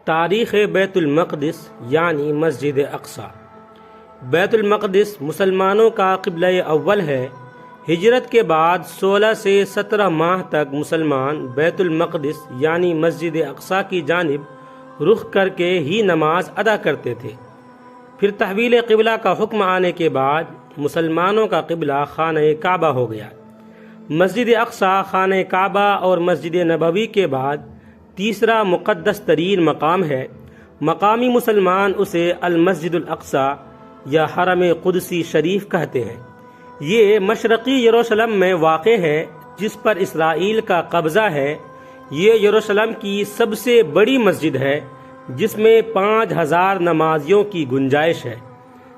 تاریخ بیت المقدس یعنی مسجد اقصی۔ بیت المقدس مسلمانوں کا قبلہ اول ہے۔ ہجرت کے بعد 16 سے 17 ماہ تک مسلمان بیت المقدس یعنی مسجد اقصی کی جانب رخ کر کے ہی نماز ادا کرتے تھے۔ پھر تحویل قبلہ کا حکم آنے کے بعد مسلمانوں کا قبلہ خانہ کعبہ ہو گیا۔ مسجد اقصی خانہ کعبہ اور مسجد نبوی کے بعد تیسرا مقدس ترین مقام ہے۔ مقامی مسلمان اسے المسجد الاقصی یا حرم قدسی شریف کہتے ہیں۔ یہ مشرقی یروشلم میں واقع ہے جس پر اسرائیل کا قبضہ ہے۔ یہ یروشلم کی سب سے بڑی مسجد ہے جس میں 5000 نمازیوں کی گنجائش ہے،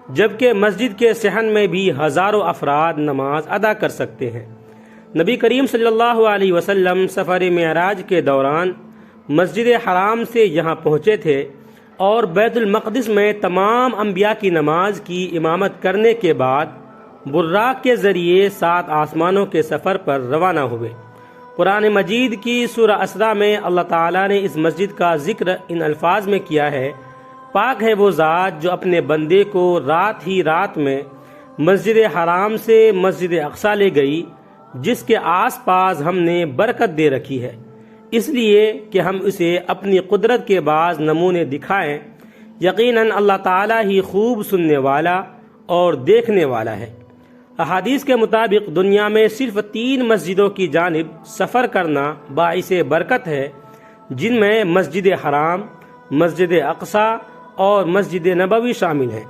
جبکہ مسجد کے صحن میں بھی ہزاروں افراد نماز ادا کر سکتے ہیں۔ نبی کریم صلی اللہ علیہ وسلم سفر معراج کے دوران مسجد حرام سے یہاں پہنچے تھے اور بیت المقدس میں تمام انبیاء کی نماز کی امامت کرنے کے بعد براق کے ذریعے 7 آسمانوں کے سفر پر روانہ ہوئے۔ قرآن مجید کی سورہ اسراء میں اللہ تعالیٰ نے اس مسجد کا ذکر ان الفاظ میں کیا ہے: پاک ہے وہ ذات جو اپنے بندے کو رات ہی رات میں مسجد حرام سے مسجد اقصی لے گئی، جس کے آس پاس ہم نے برکت دے رکھی ہے، اس لیے کہ ہم اسے اپنی قدرت کے بعض نمونے دکھائیں۔ یقیناً اللہ تعالیٰ ہی خوب سننے والا اور دیکھنے والا ہے۔ احادیث کے مطابق دنیا میں صرف 3 مسجدوں کی جانب سفر کرنا باعث برکت ہے، جن میں مسجد حرام، مسجد اقصی اور مسجد نبوی شامل ہیں۔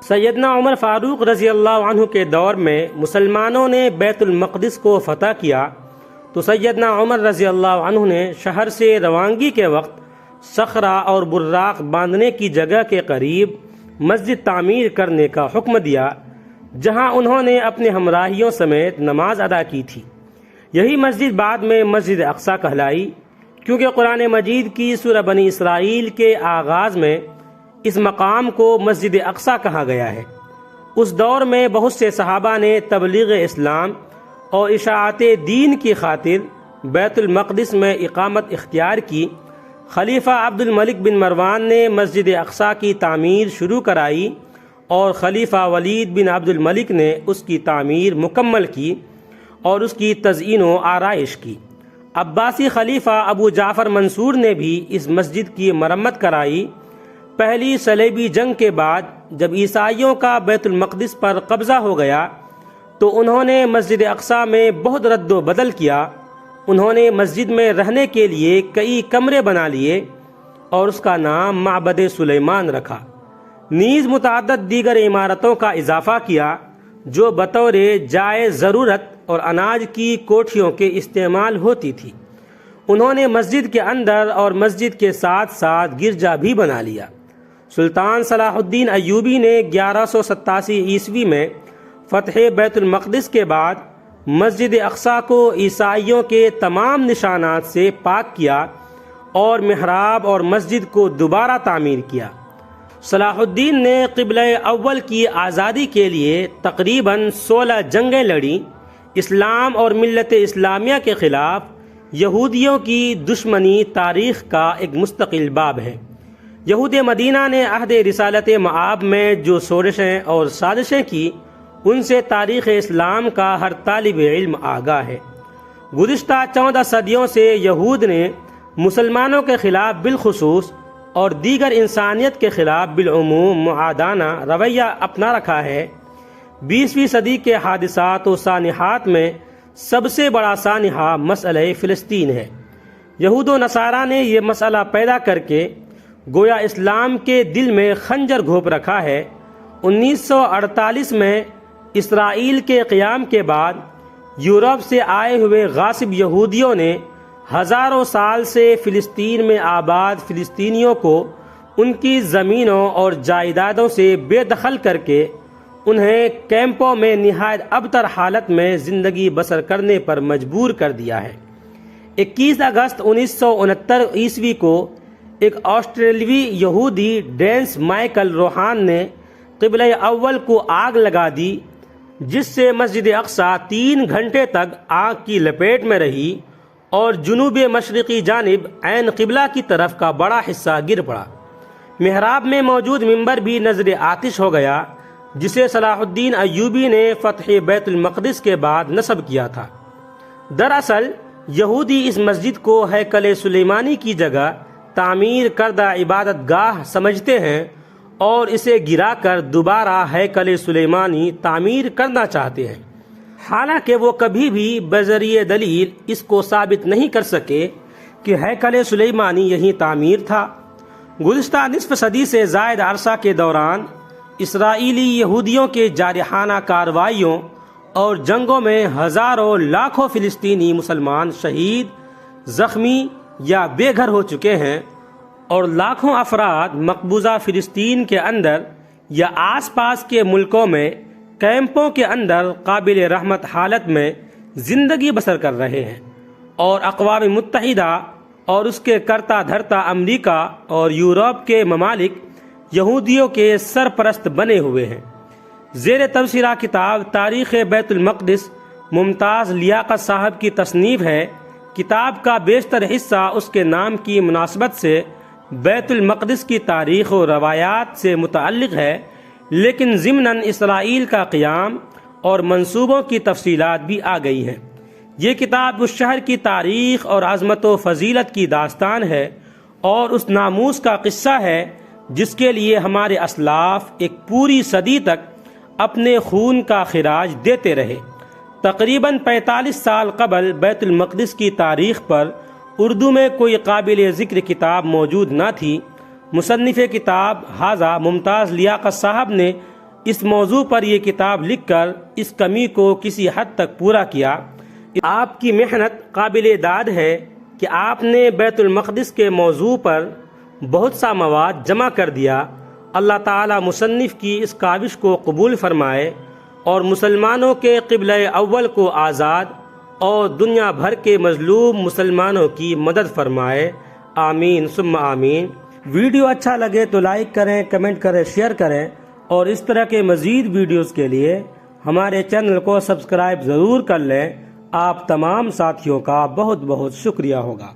سیدنا عمر فاروق رضی اللہ عنہ کے دور میں مسلمانوں نے بیت المقدس کو فتح کیا تو سیدنا عمر رضی اللہ عنہ نے شہر سے روانگی کے وقت صخرہ اور براق باندھنے کی جگہ کے قریب مسجد تعمیر کرنے کا حکم دیا، جہاں انہوں نے اپنے ہمراہیوں سمیت نماز ادا کی تھی۔ یہی مسجد بعد میں مسجد اقصی کہلائی، کیونکہ قرآن مجید کی سورہ بنی اسرائیل کے آغاز میں اس مقام کو مسجد اقصی کہا گیا ہے۔ اس دور میں بہت سے صحابہ نے تبلیغ اسلام اور اشاعت دین کی خاطر بیت المقدس میں اقامت اختیار کی۔ خلیفہ عبد الملک بن مروان نے مسجد اقصی کی تعمیر شروع کرائی اور خلیفہ ولید بن عبد الملک نے اس کی تعمیر مکمل کی اور اس کی تزئین و آرائش کی۔ عباسی خلیفہ ابو جعفر منصور نے بھی اس مسجد کی مرمت کرائی۔ پہلی صلیبی جنگ کے بعد جب عیسائیوں کا بیت المقدس پر قبضہ ہو گیا تو انہوں نے مسجد اقصی میں بہت رد و بدل کیا۔ انہوں نے مسجد میں رہنے کے لیے کئی کمرے بنا لیے اور اس کا نام معبد سلیمان رکھا۔ نیز متعدد دیگر عمارتوں کا اضافہ کیا جو بطور جائے ضرورت اور اناج کی کوٹھیوں کے استعمال ہوتی تھی۔ انہوں نے مسجد کے اندر اور مسجد کے ساتھ ساتھ گرجا بھی بنا لیا۔ سلطان صلاح الدین ایوبی نے 1187 عیسوی میں فتح بیت المقدس کے بعد مسجد اقصی کو عیسائیوں کے تمام نشانات سے پاک کیا اور محراب اور مسجد کو دوبارہ تعمیر کیا۔ صلاح الدین نے قبلہ اول کی آزادی کے لیے تقریباً 16 جنگیں لڑیں۔ اسلام اور ملت اسلامیہ کے خلاف یہودیوں کی دشمنی تاریخ کا ایک مستقل باب ہے۔ یہود مدینہ نے عہد رسالت مآب میں جو شورشیں اور سازشیں کی، ان سے تاریخ اسلام کا ہر طالب علم آگاہ ہے۔ گزشتہ 14 صدیوں سے یہود نے مسلمانوں کے خلاف بالخصوص اور دیگر انسانیت کے خلاف بالعموم معادانہ رویہ اپنا رکھا ہے۔ 20ویں صدی کے حادثات و سانحات میں سب سے بڑا سانحہ مسئلہ فلسطین ہے۔ یہود و نصارہ نے یہ مسئلہ پیدا کر کے گویا اسلام کے دل میں خنجر گھونپ رکھا ہے۔ 1948 میں اسرائیل کے قیام کے بعد یورپ سے آئے ہوئے غاصب یہودیوں نے ہزاروں سال سے فلسطین میں آباد فلسطینیوں کو ان کی زمینوں اور جائیدادوں سے بے دخل کر کے انہیں کیمپوں میں نہایت ابتر حالت میں زندگی بسر کرنے پر مجبور کر دیا ہے۔ 21 اگست 1969 عیسوی کو ایک آسٹریلوی یہودی ڈینس مائیکل روہان نے قبلہ اول کو آگ لگا دی، جس سے مسجد اقصی 3 گھنٹے تک آگ کی لپیٹ میں رہی اور جنوب مشرقی جانب عین قبلہ کی طرف کا بڑا حصہ گر پڑا۔ محراب میں موجود منبر بھی نذر آتش ہو گیا، جسے صلاح الدین ایوبی نے فتح بیت المقدس کے بعد نصب کیا تھا۔ دراصل یہودی اس مسجد کو ہیکل سلیمانی کی جگہ تعمیر کردہ عبادت گاہ سمجھتے ہیں اور اسے گرا کر دوبارہ ہیکل سلیمانی تعمیر کرنا چاہتے ہیں، حالانکہ وہ کبھی بھی بذریعہ دلیل اس کو ثابت نہیں کر سکے کہ ہیکل سلیمانی یہیں تعمیر تھا۔ گزشتہ نصف صدی سے زائد عرصہ کے دوران اسرائیلی یہودیوں کے جارحانہ کارروائیوں اور جنگوں میں ہزاروں لاکھوں فلسطینی مسلمان شہید، زخمی یا بے گھر ہو چکے ہیں، اور لاکھوں افراد مقبوضہ فلسطین کے اندر یا آس پاس کے ملکوں میں کیمپوں کے اندر قابل رحمت حالت میں زندگی بسر کر رہے ہیں، اور اقوام متحدہ اور اس کے کرتا دھرتا امریکہ اور یورپ کے ممالک یہودیوں کے سرپرست بنے ہوئے ہیں۔ زیر تبصرہ کتاب تاریخ بیت المقدس ممتاز لیاقت صاحب کی تصنیف ہے۔ کتاب کا بیشتر حصہ اس کے نام کی مناسبت سے بیت المقدس کی تاریخ و روایات سے متعلق ہے، لیکن ضمناً اسرائیل کا قیام اور منصوبوں کی تفصیلات بھی آ گئی ہیں۔ یہ کتاب اس شہر کی تاریخ اور عظمت و فضیلت کی داستان ہے اور اس ناموس کا قصہ ہے جس کے لیے ہمارے اسلاف ایک پوری صدی تک اپنے خون کا خراج دیتے رہے۔ تقریباً 45 سال قبل بیت المقدس کی تاریخ پر اردو میں کوئی قابل ذکر کتاب موجود نہ تھی۔ مصنف کتاب حاضہ ممتاز لیاقت صاحب نے اس موضوع پر یہ کتاب لکھ کر اس کمی کو کسی حد تک پورا کیا۔ آپ کی محنت قابل داد ہے کہ آپ نے بیت المقدس کے موضوع پر بہت سا مواد جمع کر دیا۔ اللہ تعالی مصنف کی اس کاوش کو قبول فرمائے اور مسلمانوں کے قبلہ اول کو آزاد اور دنیا بھر کے مظلوم مسلمانوں کی مدد فرمائے، آمین ثم آمین۔ ویڈیو اچھا لگے تو لائک کریں، کمنٹ کریں، شیئر کریں، اور اس طرح کے مزید ویڈیوز کے لیے ہمارے چینل کو سبسکرائب ضرور کر لیں۔ آپ تمام ساتھیوں کا بہت بہت شکریہ ہوگا۔